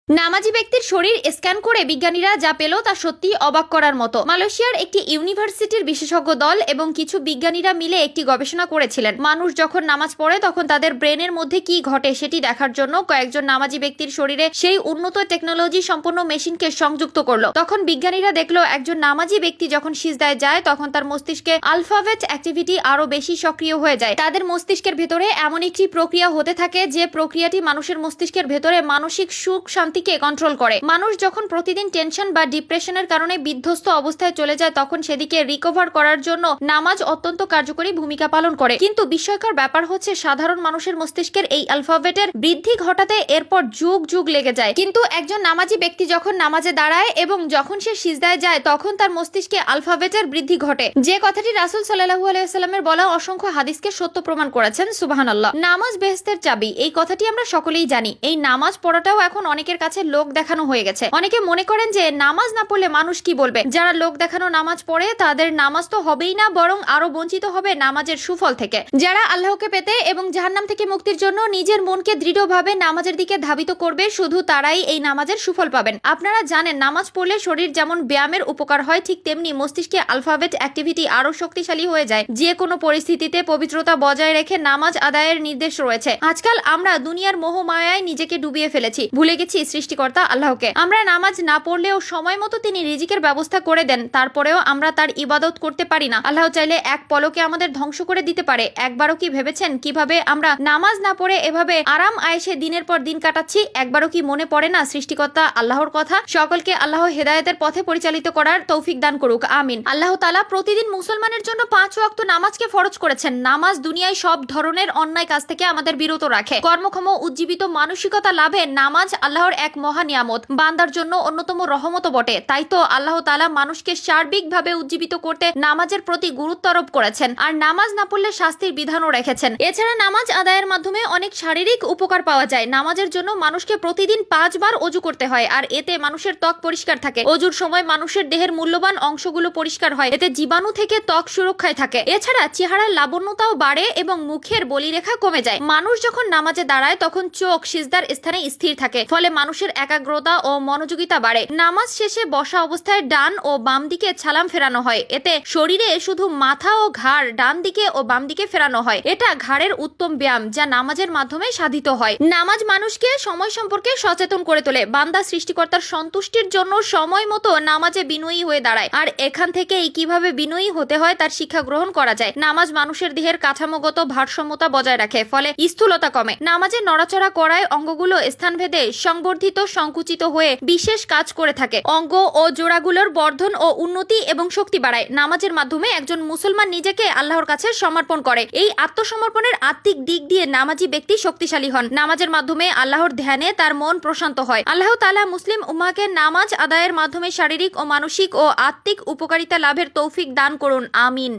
নামাজি ব্যক্তির শরীর স্ক্যান করে বিজ্ঞানীরা যা পেল তা সত্যি অবাক করার মতো। মালয়েশিয়ার একটি ইউনিভার্সিটির বিশেষজ্ঞ দল এবং কিছু বিজ্ঞানীরা মিলে একটি গবেষণা করেছিলেন। মানুষ যখন নামাজ পড়ে তখন তাদের ব্রেনের মধ্যে কি ঘটে সেটি দেখার জন্য কয়েকজন নামাজি ব্যক্তির শরীরে সেই উন্নত টেকনোলজি সম্পন্ন মেশিনকে সংযুক্ত করলো। তখন বিজ্ঞানীরা দেখলো একজন নামাজি ব্যক্তি যখন সিজদায় যায় তখন তার মস্তিষ্কে আলফাবেট অ্যাক্টিভিটি আরো বেশি সক্রিয় হয়ে যায়। তাদের মস্তিষ্কের ভেতরে এমন একটি প্রক্রিয়া হতে থাকে যে প্রক্রিয়াটি মানুষের মস্তিষ্কের ভেতরে মানসিক সুখ শান্তি কন্ট্রোল করে। মানুষ যখন প্রতিদিন টেনশন বা ডিপ্রেশনের কারণে বিধ্বস্ত অবস্থায় চলে যায় তখন সেদিকে রিকভার করার জন্য নামাজ অত্যন্ত কার্যকরী ভূমিকা পালন করে। কিন্তু বিস্ময়কর ব্যাপার হচ্ছে সাধারণ মানুষের মস্তিষ্কের এই আলফাবেটের বৃদ্ধি ঘটাতে এরপর যুগ যুগ লেগে যায়। কিন্তু একজন নামাজি ব্যক্তি যখন নামাজে দাঁড়ায় এবং যখন সে সিজদায় যায় তখন তার মস্তিষ্কে আলফাবেটের বৃদ্ধি ঘটে, যে কথাটি রাসূল সাল্লাল্লাহু আলাইহি ওয়াসাল্লামের বলা অসংখ্য হাদিসকে সত্য প্রমাণ করেছেন। সুবহানাল্লাহ। নামাজ বেহেশতের চাবি, এই কথাটি আমরা সকলেই জানি। এই নামাজ পড়াটাও এখন অনেকের কাছে লোক দেখানো হয়ে গেছে। অনেকে মনে করেন যে নামাজ না পড়লে মানুষ কি বলবে। যারা লোক দেখানো নামাজ পড়ে তাদের নামাজ তো হবেই না, বরং আরো বঞ্চিত হবে নামাজের সুফল থেকে। যারা আল্লাহকে পেতে এবং জাহান্নাম থেকে মুক্তির জন্য নিজের মনকে দৃঢ়ভাবে নামাজের দিকে ধাবিত করবে শুধু তারাই এই নামাজের সুফল পাবেন। আপনারা জানেন নামাজ পড়লে শরীর যেমন ব্যায়ামের উপকার হয় ঠিক তেমনি মস্তিষ্কে আলফাবেট অ্যাক্টিভিটি আরো শক্তিশালী হয়ে যায়। যে কোনো পরিস্থিতিতে পবিত্রতা বজায় রেখে নামাজ আদায়ের নির্দেশ রয়েছে। আজকাল আমরা দুনিয়ার মোহমায়ায় নিজেকে ডুবিয়ে ফেলেছি, ভুলে গেছি সৃষ্টিকর্তা আল্লাহকে। আমরা নামাজ না পড়লেও সময় মতো তিনি রিজিকের ব্যবস্থা করে দেন, তারপরেও আমরা তার ইবাদত করতে পারি না। আল্লাহ চাইলে এক পলকে আমাদের ধ্বংস করে দিতে পারে। একবারও কি ভেবেছেন কিভাবে আমরা নামাজ না পড়ে এভাবে আরাম আয়েশে দিনের পর দিন কাটাচ্ছি? একবারও কি মনে পড়ে না সৃষ্টিকর্তা আল্লাহর কথা? সকলকে আল্লাহ হেদায়েতের পথে পরিচালিত করার তৌফিক দান করুক, আমিন। আল্লাহ তাআলা প্রতিদিন মুসলমানের জন্য 5 ওয়াক্ত নামাজকে ফরজ করেছেন। নামাজ দুনিয়ায় সব ধরনের অন্যায় কাজ থেকে আমাদের বিরত রাখে। কর্মক্ষম উজ্জীবিত মানসিকতা লাভে নামাজ আল্লাহর এক মহা নিয়ামত, বান্দার জন্য অন্যতম রহমত বটে। তাই তো আল্লাহ তাআলা মানুষকে সার্বিকভাবে উজ্জীবিত করতে নামাজের প্রতি গুরুত্ব আরোপ করেছেন আর নামাজ না পড়লে শাস্তির বিধানও রেখেছেন। এছাড়া নামাজ আদায়ের মাধ্যমে অনেক শারীরিক উপকার পাওয়া যায়। নামাজের জন্য মানুষকে প্রতিদিন 5 বার ওযু করতে হয় আর এতে মানুষের ত্বক পরিষ্কার থাকে। ওযুর সময় মানুষের দেহের মূল্যবান অংশগুলো পরিষ্কার হয়, এতে জীবাণু থেকে ত্বক সুরক্ষায় থাকে। এছাড়া চেহারার লাবণ্যতাও বাড়ে এবং মুখের বলিরেখা কমে যায়। মানুষ যখন নামাজে দাঁড়ায় তখন চোখ সিজদার স্থানে স্থির থাকে, ফলে মানুষের একাগ্রতা ও মনোযোগিতা বাড়ে। নামাজ শেষে বসা অবস্থায় ডান ও বাম দিকে সালাম ফেরানো হয়, এতে শরীরে শুধু মাথা ও ঘাড় ডান দিকে ও বাম দিকে ফেরানো হয়। এটা ঘাড়ের উত্তম ব্যায়াম যা নামাজের মাধ্যমে সাধিত হয়। নামাজ মানুষকে সময় সম্পর্কে সচেতন করে তোলে। বান্দা সৃষ্টিকর্তার সন্তুষ্টির জন্য সময় মতো নামাজে বিনয়ী হয়ে দাঁড়ায় আর এখান থেকেই কিভাবে বিনয়ী হতে হয় তার শিক্ষা গ্রহণ করা যায়। নামাজ মানুষের দেহের কাঠামোগত ভারসাম্যতা বজায় রাখে, ফলে স্থূলতা কমে। নামাজে নড়াচড়া করায় অঙ্গগুলো স্থানভেদে সংবর্ধিত সংকুচিত হয়ে বিশেষ কাজ করে থাকে। অঙ্গ ও জোড়াগুলোর বর্ধন ও উন্নতি এবং শক্তি বাড়ায়। নামাজের মাধ্যমে একজন মুসলমান নিজেকে আল্লাহর কাছে সমর্পণ করে। এই আত্মসমর্পণের আত্মিক দিক দিয়ে নামাজি ব্যক্তি শক্তিশালী হন। নামাজের মাধ্যমে আল্লাহর ধ্যানে তার মন প্রশান্ত হয়। আল্লাহ তাআলা মুসলিম উম্মাহকে নামাজ আদায়ের মাধ্যমে শারীরিক ও মানসিক ও আত্মিক উপকারিতা লাভের তৌফিক দান করুন, আমিন।